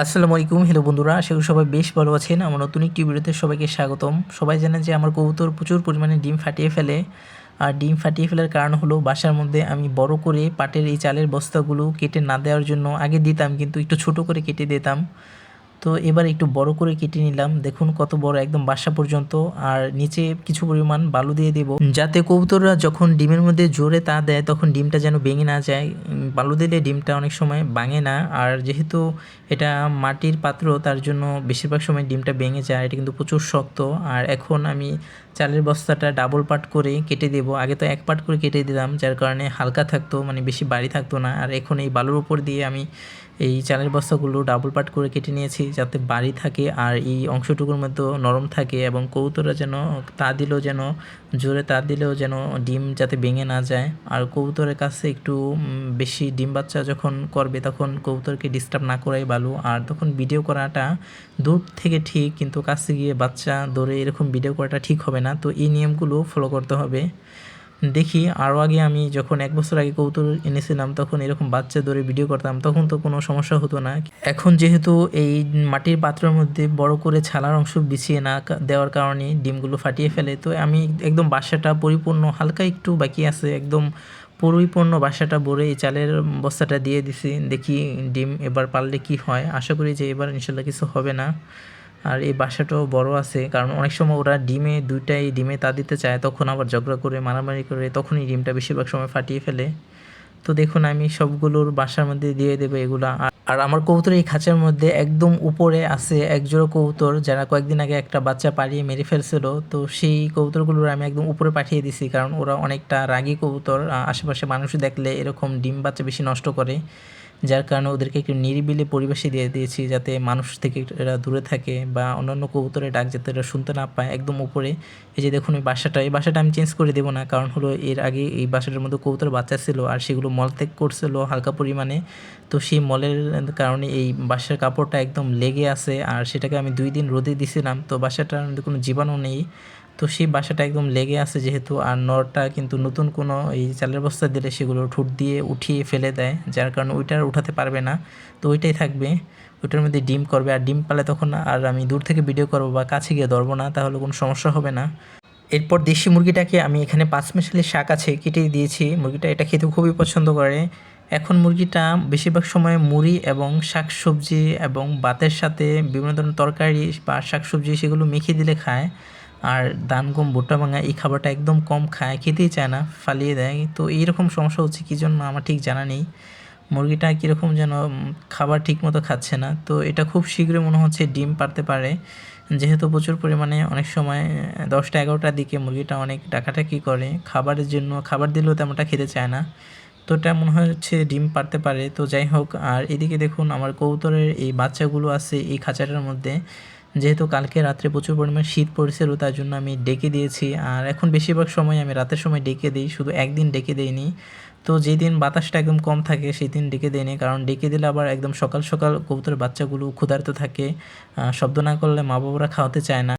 আসসালামু আলাইকুম। হ্যালো বন্ধুরা, আশা করি সবাই বেশ ভালো আছেন। আমার নতুন একটি ভিডিওতে সবাইকে স্বাগতম। সবাই জানেন যে আমার কবুতর প্রচুর পরিমাণে ডিম ফাটিয়ে ফেলে। আর ডিম ফাটিয়ে ফেলার কারণ হলো বাসার মধ্যে আমি বড় করে পাটের এই চালের বস্তাগুলো কেটে না দেওয়ার জন্য আগে দিতাম, কিন্তু একটু ছোট করে কেটে দিতাম। তো এবার একটু বড় করে কেটে নিলাম। দেখুন কত বড়, একদম বাসা পর্যন্ত। আর নিচে কিছু পরিমাণ বালু দিয়ে দেব, যাতে কবুতররা যখন ডিমের মধ্যে জোরে তা দেয় তখন ডিমটা যেন ভেঙে না যায়। বালু দিলে ডিমটা অনেক সময় ভাঙে না। আর যেহেতু এটা মাটির পাত্র, তার জন্য বেশিরভাগ সময় ডিমটা ভেঙে যায়। এটা কিন্তু প্রচুর শক্ত। আর এখন আমি চালের বস্তাটা ডাবল পার্ট করে কেটে দেব। আগে তো এক পার্ট করে কেটে দিলাম, যার কারণে হালকা থাকতো, মানে বেশি ভারী থাকতো না। আর এখন এই বালুর উপর দিয়ে আমি এই চালের বস্তাগুলো ডাবল পার্ট করে কেটে নিয়েছি, যাতে ভারী থাকে আর এই অংশটুকুর মধ্যে নরম থাকে, এবং কবুতররা যেন জোরে তা দিলেও যেন ডিম যাতে ভেঙে না যায়। আর কবুতরের কাছে একটু বেশি ডিম বাচ্চা যখন করবে তখন কবুতরকে ডিস্টার্ব না করাই ভালো। আর তখন ভিডিও করাটা দূর থেকে ঠিক, কিন্তু কাছে গিয়ে বাচ্চা ধরে এরকম ভিডিও করাটা ঠিক হবে না। তো এই নিয়মগুলো ফলো করতে হবে। দেখি আরও আগে আমি যখন 1 বছর আগে কবুতর এনেছিলাম তখন এরকম বাচ্চা ধরে ভিডিও করতাম, তখন তো কোনো সমস্যা হতো না। এখন যেহেতু এই মাটির পাত্রের মধ্যে বড় করে ছালার অংশ বিছিয়ে না দেওয়ার কারণে ডিমগুলো ফাটিয়ে ফেলে। তো আমি একদম বাসাটা পরিপূর্ণ, হালকা একটু বাকি আছে, একদম পরিপূর্ণ বাসাটা ভরে এই চালের বস্তাটা দিয়ে দিছি। দেখি ডিম এবার পারলে কি হয়। আশা করি যে এবার ইনশাল্লাহ কিছু হবে না। আর এই বাসাটাও বড় আছে, কারণ অনেক সময় ওরা দুইটাই ডিমে তা দিতে চায়, তখন আবার ঝগড়া করে মারামারি করে তখনই ডিমটা বেশিরভাগ সময় ফাটিয়ে ফেলে। তো দেখুন আমি সবগুলোর বাসার মধ্যে দিয়ে দেবো এগুলা। আর আমার কবুতর এই খাঁচার মধ্যে একদম উপরে আছে এক জোড়া কবুতর, যারা কয়েকদিন আগে একটা বাচ্চা পাড়িয়ে মেরে ফেলছিল। তো সেই কবুতরগুলোর আমি একদম উপরে পাঠিয়ে দিছি, কারণ ওরা অনেকটা রাগী কবুতর। আশেপাশে মানুষ দেখলে এরকম ডিম বাচ্চা বেশি নষ্ট করে, যার কারণে ওদেরকে একটু নিরিবিলি পরিবেশে দিয়ে দিয়েছি, যাতে মানুষ থেকে এরা দূরে থাকে বা অন্যান্য কবুতরের ডাক যাতে এরা শুনতে না পায়। একদম উপরে এই যে দেখুন এই বাসাটা আমি চেঞ্জ করে দেবো না, কারণ হলো এর আগে এই বাসাটার মধ্যে কবুতর বাচ্চা ছিল আর সেগুলো মলত্যাগ করছিল হালকা পরিমাণে। তো সেই মলের কারণে এই বাসার কাপড়টা একদম লেগে আছে, আর সেটাকে আমি 2 দিন রোদে দিছিলাম। তো বাসাটার মধ্যে কোনো জীবাণু নেই, তো সেই বাসাটা একদম লেগে আছে যেহেতু। আর নরটা কিন্তু নতুন কোনো এই চালের বস্তা দিলে সেগুলো ঠোঁট দিয়ে উঠিয়ে ফেলে দেয়, যার কারণে ওইটা আর উঠাতে পারবে না। তো ওইটাই থাকবে, ওইটার মধ্যে ডিম করবে। আর ডিম পালে তখন আর আমি দূর থেকে ভিডিও করবো বা কাছে গিয়ে ধরবো না, তাহলে কোনো সমস্যা হবে না। এরপর দেশি মুরগিটাকে আমি এখানে 5 মিশালি শাক আছে কেটে দিয়েছি। মুরগিটা এটা খেতে খুবই পছন্দ করে। এখন মুরগিটা বেশিরভাগ সময় মুড়ি এবং শাকসবজি এবং ভাতের সাথে বিভিন্ন ধরনের তরকারি বা শাকসবজি সেগুলো মেখে দিলে খায়। আর ধান, গম, ভুট্টা ভাঙা এই খাবারটা একদম কম খায়, খেতেই চায় না, ফালিয়ে দেয়। তো এইরকম সমস্যা হচ্ছে কী জন্য আমার ঠিক জানা নেই। মুরগিটা কীরকম যেন খাবার ঠিকমতো খাচ্ছে না। তো এটা খুব শীঘ্রই মনে হচ্ছে ডিম পারতে পারে, যেহেতু প্রচুর পরিমাণে অনেক সময় 10টা-11টার দিকে মুরগিটা অনেক ডাকাডাকি করে খাবারের জন্য, খাবার দিলেও তেমনটা খেতে চায় না। তো এটা মনে হচ্ছে ডিম পারতে পারে। তো যাই হোক, আর এদিকে দেখুন আমার কবুতরের এই বাচ্চাগুলো আছে এই খাঁচাটার মধ্যে। যেহেতু কালকে রাত্রে প্রচুর পরিমাণে শীত পড়েছিল, তার জন্য আমি ডেকে দিয়েছি। আর এখন বেশিরভাগ সময় আমি রাতের সময় ডেকে দিই, শুধু একদিন ডেকে দিইনি। তো যেদিন বাতাসটা একদম কম থাকে সেই দিন ডেকে দিইনি, কারণ ডেকে দিলে আবার একদম সকাল সকাল কবুতরের বাচ্চাগুলো ক্ষুধার্ত থাকে, শব্দ না করলে মা বাবারা খাওয়াতে চায় না।